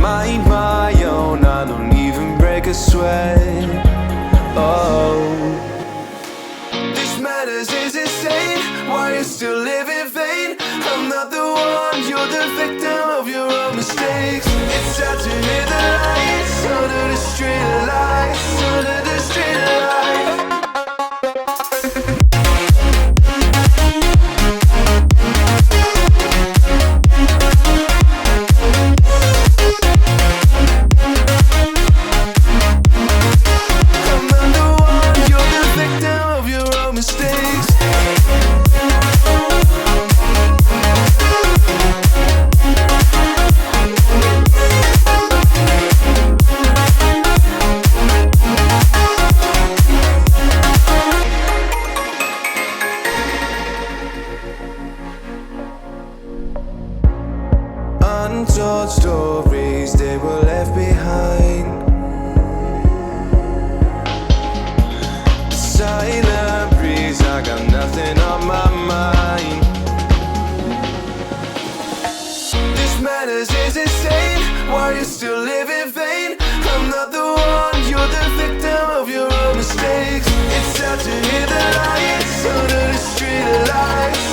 my own. I don't even break a sweat. Oh, this madness is insane. Why you still live in vain? I'm not the one, you're the victim of your own mistakes. It's time to hear the lights under the street lights, under the street lights. Untold stories, they were left behind. Silent breeze, I got nothing on my mind. This madness is insane. Why you still live in vain? I'm not the one, you're the victim of your own mistakes. It's time to hear the lights under the street lights.